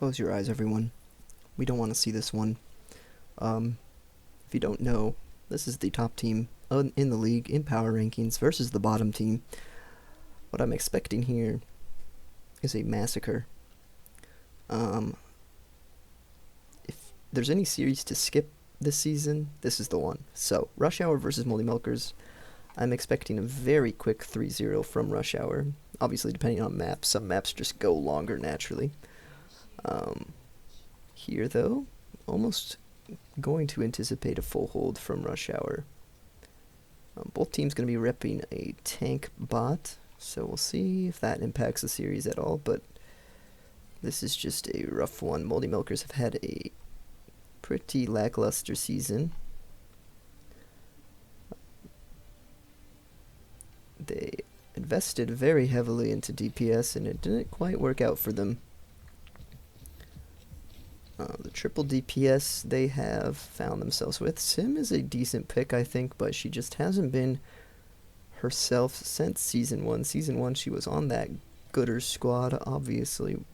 Close your eyes, everyone. We don't want to see this one. Um, if you don't know, this is the top team in the league in power rankings versus the bottom team. What I'm expecting here is a massacre. Um, if there's any series to skip this season, this is the one. So, Rush Hour versus Moldy Milkers. I'm expecting a very quick 3-0 from Rush Hour. Obviously, depending on maps. Some maps just go longer naturally. Here, though, almost going to anticipate a full hold from Rush Hour. Both teams going to be repping a tank bot, so we'll see if that impacts the series at all, but this is just a rough one. Moldy Milkers have had a pretty lackluster season. They invested very heavily into DPS, and it didn't quite work out for them. The triple DPS they have found themselves with. Sim is a decent pick, I think, but she just hasn't been herself since Season 1. Season 1, she was on that gooder squad, obviously.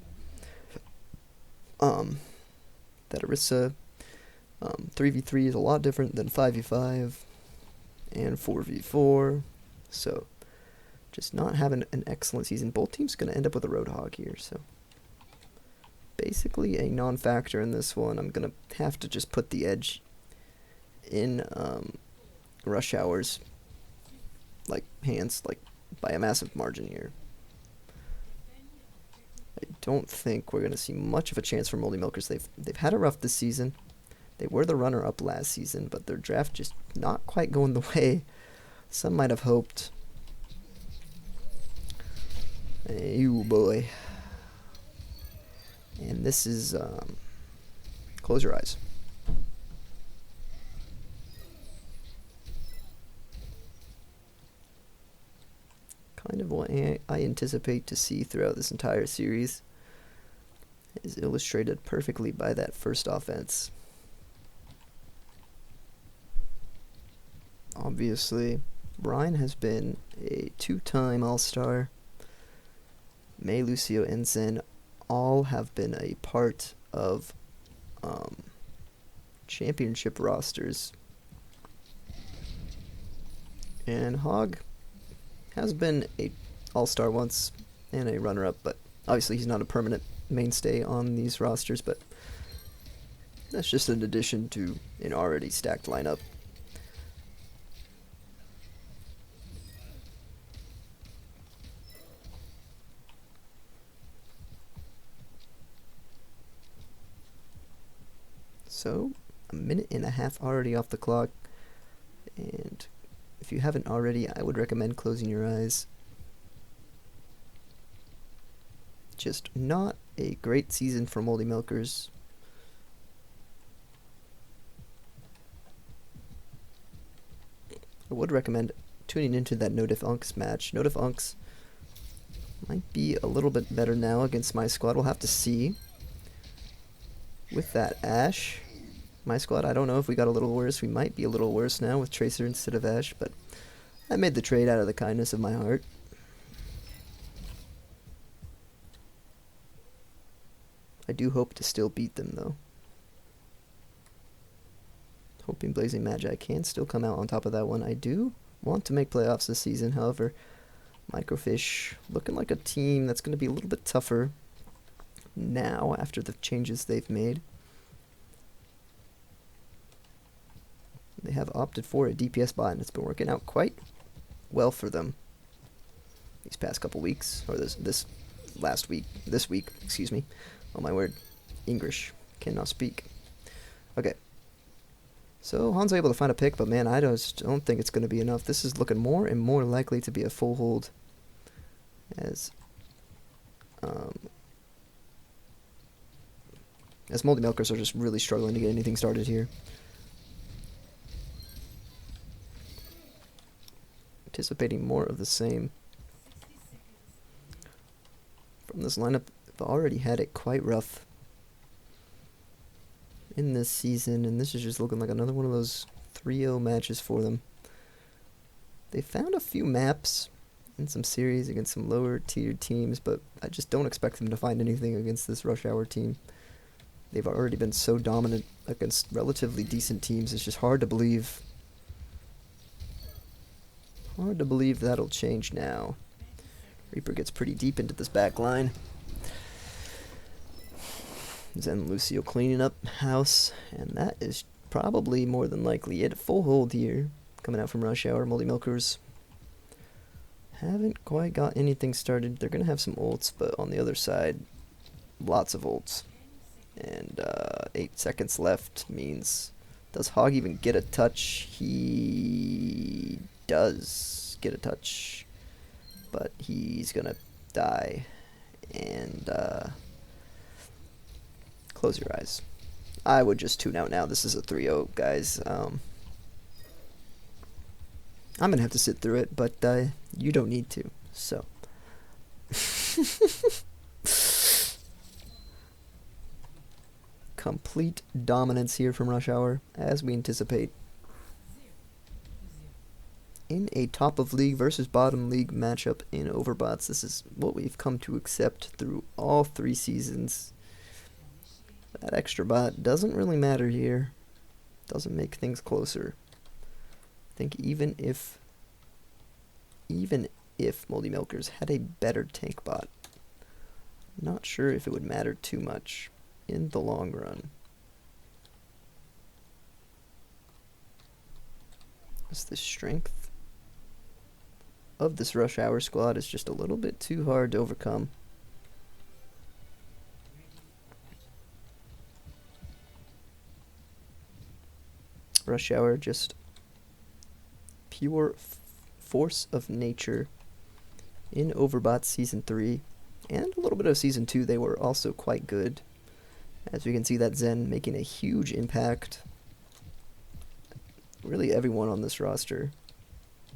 That Orisa 3v3 is a lot different than 5v5 and 4v4, so just not having an excellent season. Both teams going to end up with a Roadhog here, so basically a non-factor in this one. I'm going to have to just put the edge in Rush Hour's hands, by a massive margin here. I don't think we're going to see much of a chance for Moldy Milkers. They've had it rough this season. They were the runner-up last season, but their draft just not quite going the way some might have hoped. Ew, boy. And this is, close your eyes. Kind of what I anticipate to see throughout this entire series is illustrated perfectly by that first offense. Obviously, Ryan has been a two-time All-Star. May, Lucio, and Zen all have been a part of championship rosters. And Hog has been a all-star once and a runner-up, but obviously he's not a permanent mainstay on these rosters, but that's just an addition to an already stacked lineup. So, a minute and a half already off the clock, and if you haven't already, I would recommend closing your eyes. Just not a great season for Moldy Milkers. I would recommend tuning into that No Diff Unks match. No Diff Unks might be a little bit better now against my squad. We'll have to see. With that Ashe, my squad, I don't know if we got a little worse. We might be a little worse now with Tracer instead of Ashe, but I made the trade out of the kindness of my heart. I do hope to still beat them, though. Hoping Blazing Magi can still come out on top of that one. I do want to make playoffs this season, however, Microfish looking like a team that's going to be a little bit tougher now after the changes they've made. They have opted for a DPS bot, and it's been working out quite well for them these past couple weeks, or this week, excuse me. Oh my word, English, cannot speak. Okay, so Han's able to find a pick, but man, I just don't think it's going to be enough. This is looking more and more likely to be a full hold, as Moldy Milkers are just really struggling to get anything started here. Anticipating more of the same from this lineup. They've already had it quite rough in this season, and this is just looking like another one of those 3-0 matches for them. They found a few maps in some series against some lower tier teams, but I just don't expect them to find anything against this Rush Hour team. They've already been so dominant against relatively decent teams. It's just hard to believe. Hard to believe that'll change now. Reaper gets pretty deep into this back line. Zen Lucio cleaning up house, and that is probably more than likely it. Full hold here, coming out from Rush Hour. Moldy Milkers haven't quite got anything started. They're going to have some ults, but on the other side, lots of ults. And 8 seconds left means, does Hog even get a touch? He does get a touch, but he's going to die. And close your eyes. I would just tune out now. This is a 3-0, guys. I'm going to have to sit through it, but you don't need to, so. Complete dominance here from Rush Hour, as we anticipate. In a top of league versus bottom league matchup in Overbots, this is what we've come to accept through all 3 seasons. That extra bot doesn't really matter here. Doesn't make things closer. I think even if Moldy Milkers had a better tank bot, I'm not sure if it would matter too much in the long run. As the strength of this Rush Hour squad is just a little bit too hard to overcome. Rush Hour, just pure force of nature in Overbots Season 3, and a little bit of Season 2. They were also quite good. As we can see, that Zen making a huge impact. Really everyone on this roster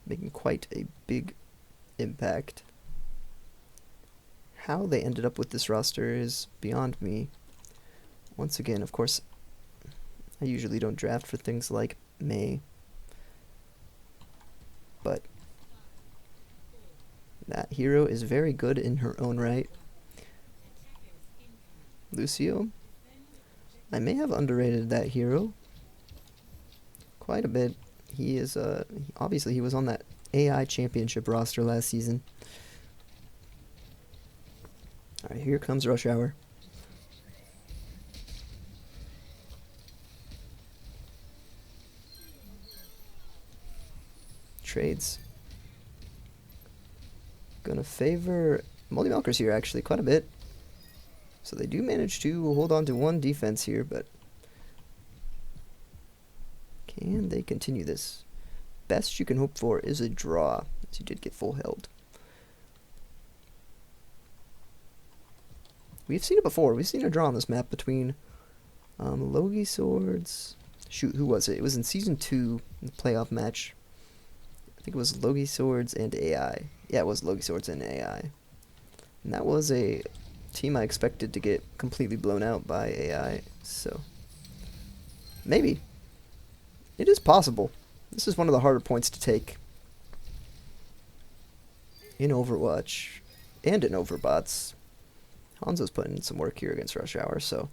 making quite a big impact. How they ended up with this roster is beyond me. Once again, of course, I usually don't draft for things like May, but that hero is very good in her own right. Lucio, I may have underrated that hero quite a bit. He is obviously he was on that AI championship roster last season. Alright, here comes Rush Hour. Trades. Gonna favor Moldy Milkers here actually quite a bit. So they do manage to hold on to 1 defense here, but can they continue this? Best you can hope for is a draw, as you did get full held. We've seen it before. We've seen a draw on this map between Logie Swords. Shoot, who was it? It was in Season 2, the playoff match. I think it was Logie Swords and AI. Yeah, it was Logie Swords and AI. And that was a team I expected to get completely blown out by AI, so maybe. It is possible. This is one of the harder points to take in Overwatch and in Overbots. Hanzo's putting in some work here against Rush Hour, so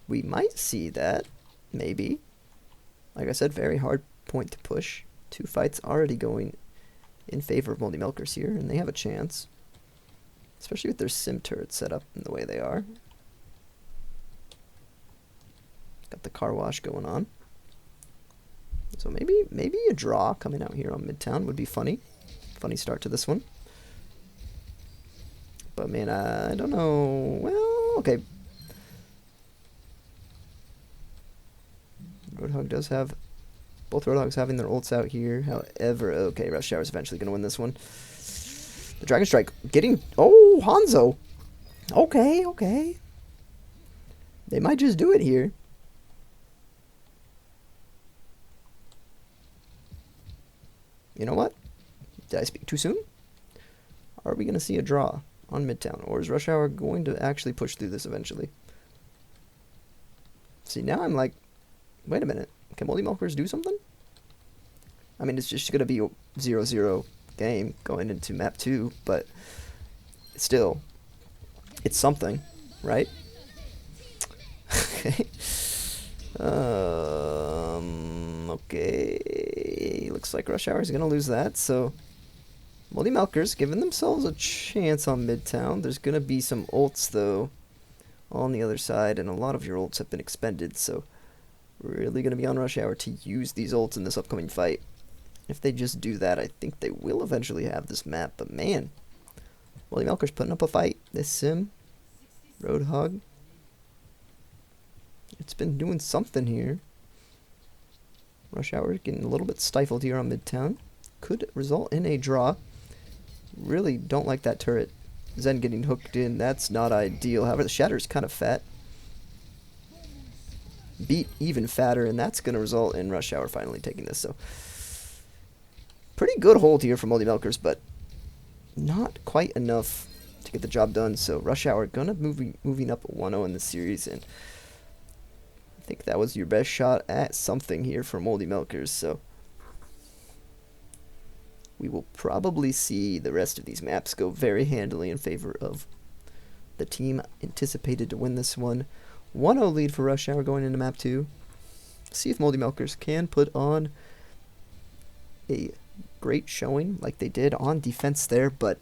we might see that, maybe. Like I said, very hard point to push. 2 fights already going in favor of Moldy Milkers here, and they have a chance. Especially with their sim turrets set up in the way they are. Got the car wash going on. So maybe a draw coming out here on Midtown would be funny. Funny start to this one. But man, I don't know. Well, okay. Roadhog does have both Roadhogs having their ults out here. However, okay, Rush Hour is eventually going to win this one. The Dragon Strike getting... Oh, Hanzo. Okay, okay. They might just do it here. You know what? Did I speak too soon? Are we going to see a draw on Midtown? Or is Rush Hour going to actually push through this eventually? See, now I'm like, wait a minute. Can Moldy Milkers do something? I mean, it's just going to be a 0-0 game going into map 2, but still, it's something, right? Okay. Okay. Looks like Rush Hour is gonna lose that, so Moldy Milkers giving themselves a chance on Midtown. There's gonna be some ults though on the other side, and a lot of your ults have been expended, so really gonna be on Rush Hour to use these ults in this upcoming fight. If they just do that, I think they will eventually have this map, but man, Moldy Milkers putting up a fight. This sim, Roadhog, it's been doing something here. Rush Hour getting a little bit stifled here on Midtown. Could result in a draw. Really don't like that turret. Zen getting hooked in. That's not ideal. However, the Shatter's kind of fat. Beat even fatter, and that's going to result in Rush Hour finally taking this. So, pretty good hold here for Moldy Milkers, but not quite enough to get the job done. So, Rush Hour going to moving up 1-0 in the series, and I think that was your best shot at something here for Moldy Milkers. So, we will probably see the rest of these maps go very handily in favor of the team anticipated to win this one. 1-0 lead for Rush Hour going into map 2. See if Moldy Milkers can put on a great showing like they did on defense there, but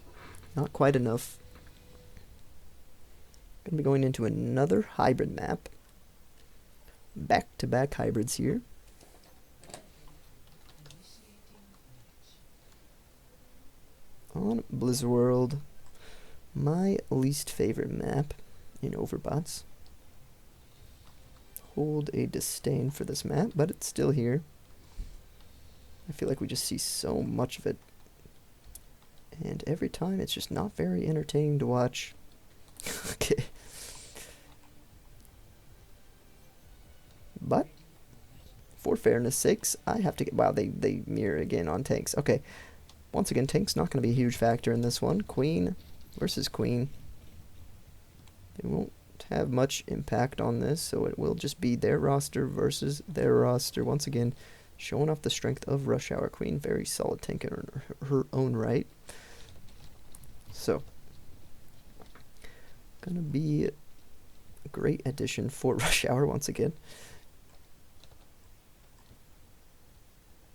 not quite enough. Going to be going into another hybrid map. Back-to-back hybrids here. On Blizzard World, my least favorite map in Overbots. Hold a disdain for this map, but it's still here. I feel like we just see so much of it, and every time it's just not very entertaining to watch. Okay. But, for fairness sakes, I have to get... Wow, they mirror again on tanks. Okay. Once again, tank's not going to be a huge factor in this one. Queen versus Queen. They won't have much impact on this, so it will just be their roster versus their roster. Once again, showing off the strength of Rush Hour. Queen, very solid tank in her own right. So, going to be a great addition for Rush Hour once again.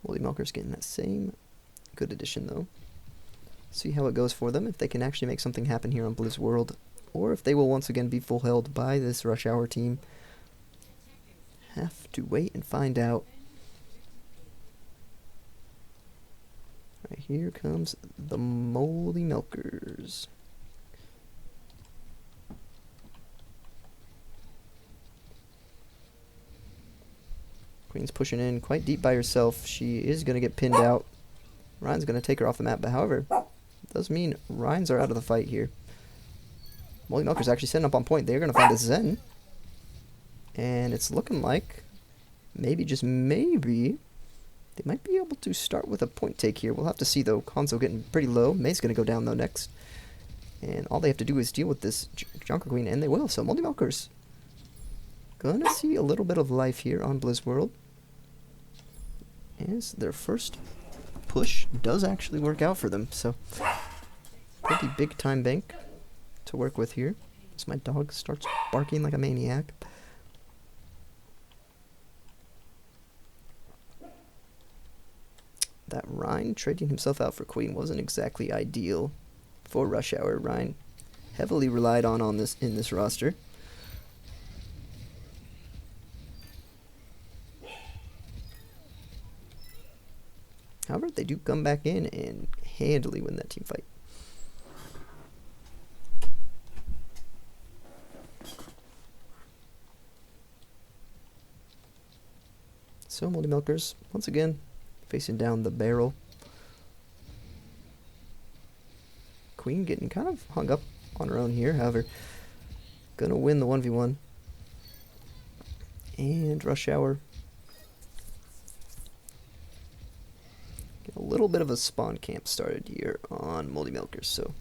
Moldy Milkers getting that same good addition though. See how it goes for them, if they can actually make something happen here on Blizz World, or if they will once again be full held by this Rush Hour team. Have to wait and find out. Right, here comes the Moldy Milkers. Queen's pushing in quite deep by herself. She is going to get pinned out. Ryan's going to take her off the map, but however, it does mean Ryan's are out of the fight here. Moldy Milker's actually setting up on point. They're going to find a Zen. And it's looking like, maybe, just maybe, they might be able to start with a point take here. We'll have to see, though. Konzo getting pretty low. May's going to go down, though, next. And all they have to do is deal with this Junker Queen, and they will. So, Moldy Milker's going to see a little bit of life here on Blizz World. As their first push does actually work out for them, so pretty big time bank to work with here as my dog starts barking like a maniac. That Ryan trading himself out for Queen wasn't exactly ideal for Rush Hour. Ryan heavily relied on this in this roster. However, they do come back in and handily win that team fight. So, Moldy Milkers, once again, facing down the barrel. Queen getting kind of hung up on her own here, however, gonna win the 1v1. And Rush Hour. Get a little bit of a spawn camp started here on Moldy Milkers, so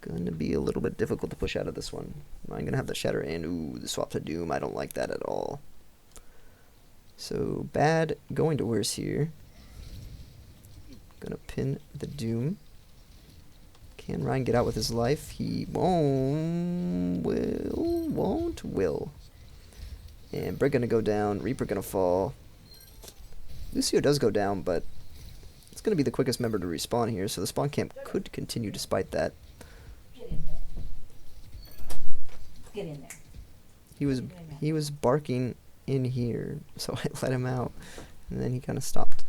gonna be a little bit difficult to push out of this one. I'm gonna have the Shatter and ooh, the swap to Doom. I don't like that at all. So bad going to worse here. Gonna pin the Doom. Can Ryan get out with his life? He won't. Will. And Brick gonna go down, Reaper gonna fall. Lucio does go down, but it's gonna be the quickest member to respawn here, so the spawn camp could continue despite that. Get in there. He was barking in here, so I let him out, and then he kind of stopped.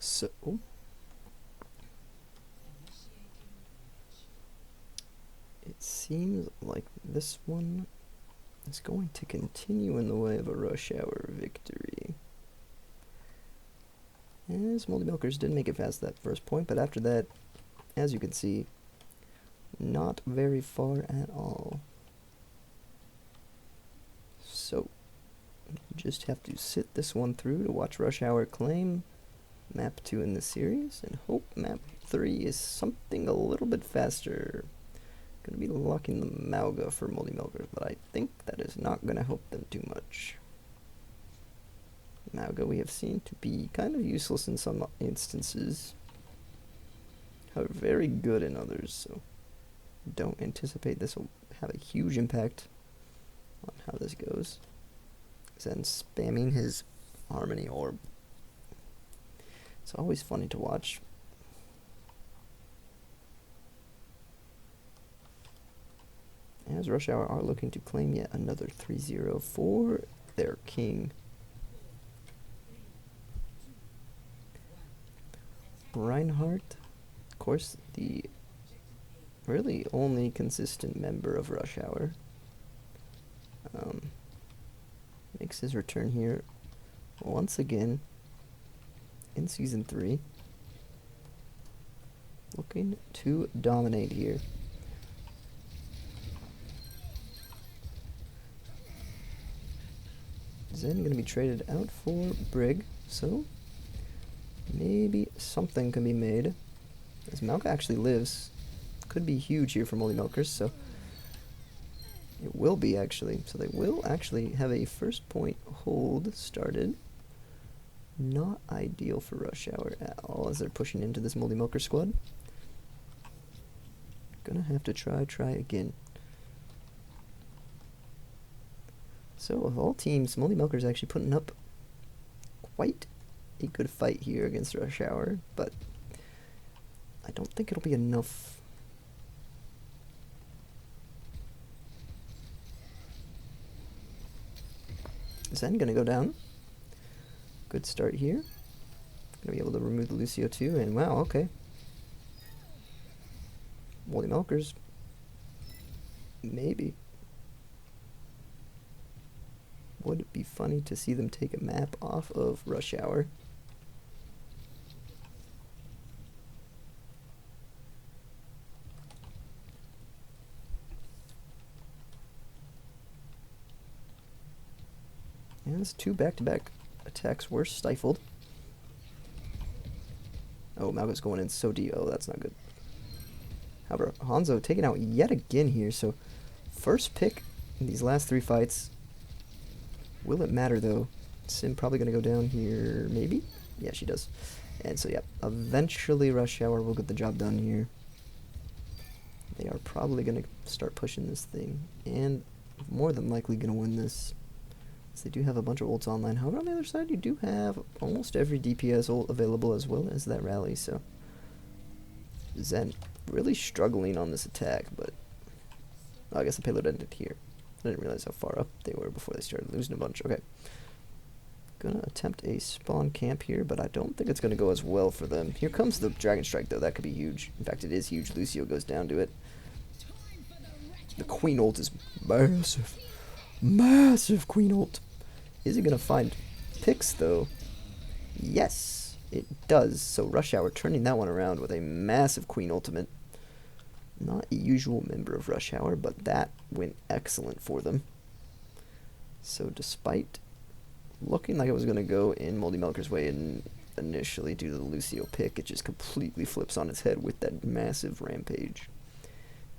So it seems like this one is going to continue in the way of a rush hour victory. As Moldy Milkers did make it past that first point, but after that, as you can see, not very far at all. So, you just have to sit this one through to watch Rush Hour claim map 2 in the series, and hope map 3 is something a little bit faster. Gonna be locking the Mauga for Moldy Milkers, but I think that is not gonna help them too much. Mauga we have seen to be kind of useless in some instances, however very good in others, so don't anticipate this will have a huge impact on how this goes. Zen spamming his Harmony Orb. It's always funny to watch. As Rush Hour are looking to claim yet another 3-0 for their king. Reinhardt, of course, the really only consistent member of Rush Hour, makes his return here once again in Season 3. Looking to dominate here. Zen going to be traded out for Brig, so maybe something can be made. As Malka actually lives, could be huge here for Moldy Milkers, so it will be actually. So they will actually have a first point hold started. Not ideal for Rush Hour at all as they're pushing into this Moldy Milker squad. Gonna have to try again. So of all teams, Moldy Milker is actually putting up quite a good fight here against Rush Hour, but I don't think it'll be enough. Zen gonna go down. Good start here. Gonna be able to remove the Lucio too, and wow, okay. Moldy Milkers. Maybe. Would it be funny to see them take a map off of Rush Hour? And those two back-to-back attacks were stifled. Oh, Malga's going in so deep. Oh, that's not good. However, Hanzo taken out yet again here, so first pick in these last 3 fights. Will it matter, though? Sim probably going to go down here, maybe? Yeah, she does. And so, yeah, eventually Rush Hour will get the job done here. They are probably going to start pushing this thing, and more than likely going to win this. So they do have a bunch of ults online. However, on the other side, you do have almost every DPS ult available as well as that rally, so Zen really struggling on this attack, but I guess the payload ended here. I didn't realize how far up they were before they started losing a bunch. Okay. Gonna attempt a spawn camp here, but I don't think it's gonna go as well for them. Here comes the Dragon Strike, though. That could be huge. In fact, it is huge. Lucio goes down to it. The Queen ult is massive. Massive Queen ult. Is it gonna find picks, though? Yes, it does. So Rush Hour turning that one around with a massive Queen ultimate. Not a usual member of Rush Hour, but that went excellent for them. So despite looking like it was going to go in Moldy Milker's way and initially due to the Lucio pick, it just completely flips on its head with that massive rampage.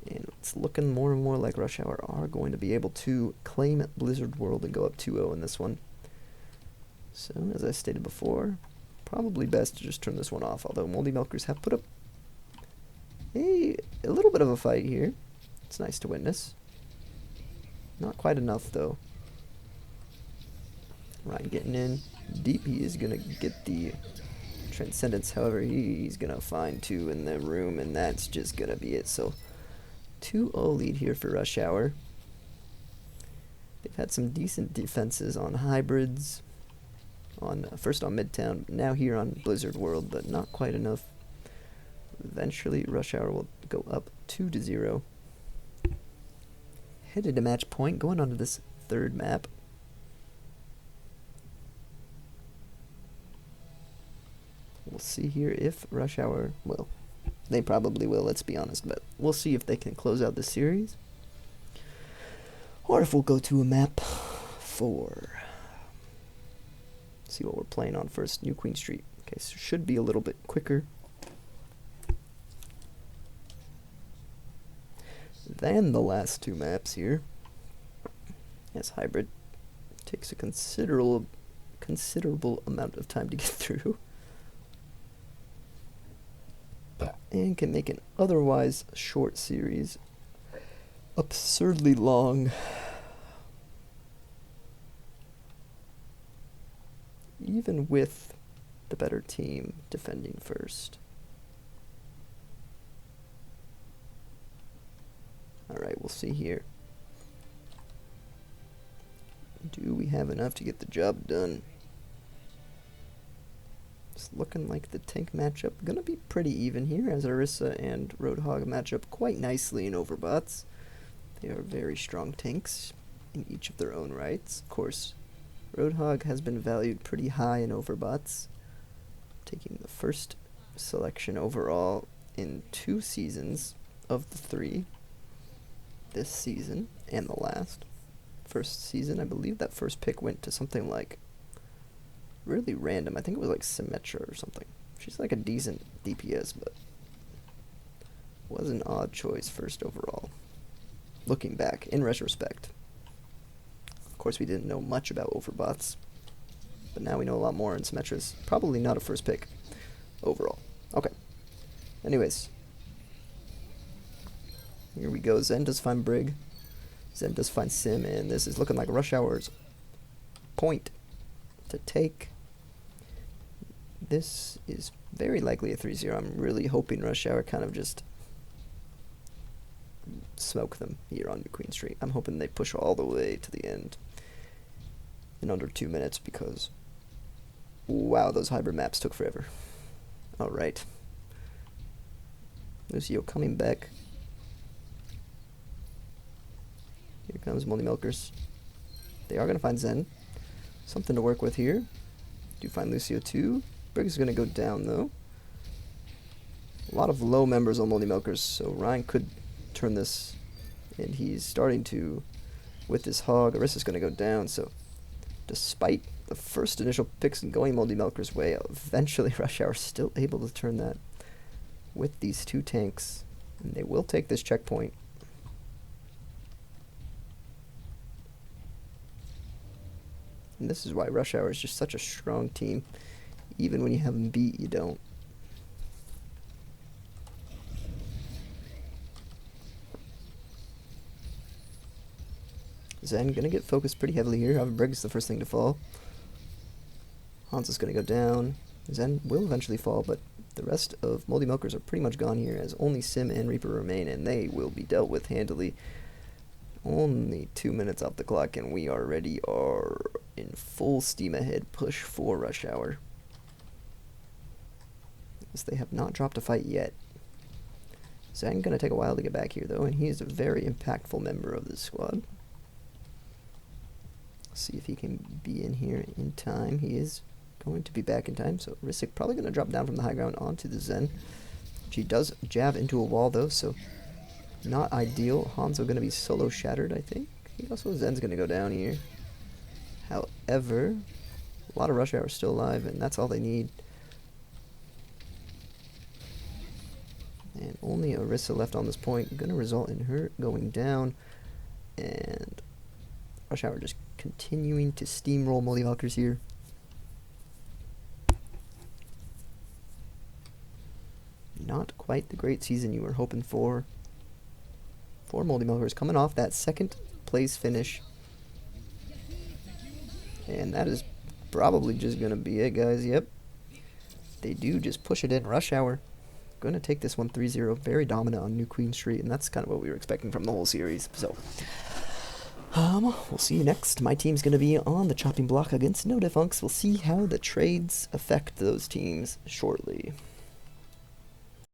And it's looking more and more like Rush Hour are going to be able to claim Blizzard World and go up 2-0 in this one. So, as I stated before, probably best to just turn this one off, although Moldy Milkers have put up a little bit of a fight here. It's nice to witness. Not quite enough, though. Ryan getting in deep. He is going to get the Transcendence. However, he's going to find 2 in the room, and that's just going to be it. So, 2-0 lead here for Rush Hour. They've had some decent defenses on hybrids. First on Midtown, now here on Blizzard World, but not quite enough. Eventually, Rush Hour will go up 2-0. Headed to match point, going on to this third map. We'll see here if Rush Hour will. They probably will, let's be honest, but we'll see if they can close out the series. Or if we'll go to a map 4. See what we're playing on first. New Queen Street. Okay, so should be a little bit quicker than the last 2 maps here. As Hybrid takes a considerable amount of time to get through. And can make an otherwise short series absurdly long. Even with the better team defending first. Alright, we'll see here. Do we have enough to get the job done? It's looking like the tank matchup gonna be pretty even here, as Orisa and Roadhog match up quite nicely in Overbots. They are very strong tanks in each of their own rights. Of course, Roadhog has been valued pretty high in Overbots, taking the first selection overall in 2 seasons of the 3. This season and the last. First season, I believe that first pick went to something like really random. I think it was like Symmetra or something. She's like a decent DPS, but was an odd choice first overall. Looking back, in retrospect. Of course, we didn't know much about Overbots, but now we know a lot more, and Symmetra's probably not a first pick overall. Okay. Anyways. Here we go. Zen does find Brig. Zen does find Sim, and this is looking like Rush Hour's point to take. This is very likely a 3-0. I'm really hoping Rush Hour kind of just smoke them here on New Queen Street. I'm hoping they push all the way to the end in under 2 minutes, because wow, those hybrid maps took forever. Alright. Lucio coming back. Here comes Moldy Milkers. They are going to find Zen. Something to work with here. Do find Lucio too. Brig is going to go down though. A lot of low members on Moldy Milkers, so Ryan could turn this, and he's starting to with this hog. Orisa's going to go down, so despite the first initial picks going Moldy Milker's way, eventually Rush Hour still able to turn that with these 2 tanks, and they will take this checkpoint. And this is why Rush Hour is just such a strong team. Even when you have them beat, you don't. Zen gonna get focused pretty heavily here. However, Brig is the first thing to fall. Hans is gonna go down. Zen will eventually fall, but the rest of Moldy Milkers are pretty much gone here, as only Sim and Reaper remain, and they will be dealt with handily. Only 2 minutes off the clock, and we already are in full steam ahead push for Rush Hour, as they have not dropped a fight yet. Zen gonna take a while to get back here though, and he is a very impactful member of this squad. See if he can be in here in time. He is going to be back in time, so Risic probably going to drop down from the high ground onto the Zen. She does jab into a wall though, so not ideal. Hanzo going to be solo shattered, I think. He also, Zen's going to go down here. However, a lot of Rush Hour still alive, and that's all they need. And only Orisa left on this point, going to result in her going down, and Rush Hour just continuing to steamroll Moldy Valkyries here. Not quite the great season you were hoping for Moldy Milkers, coming off that 2nd place finish. And that is probably just going to be it, guys. Yep. They do just push it in. Rush Hour going to take this one 3-0. Very dominant on New Queen Street, and that's kind of what we were expecting from the whole series. So, we'll see you next. My team's going to be on the chopping block against No Defunks. We'll see how the trades affect those teams shortly.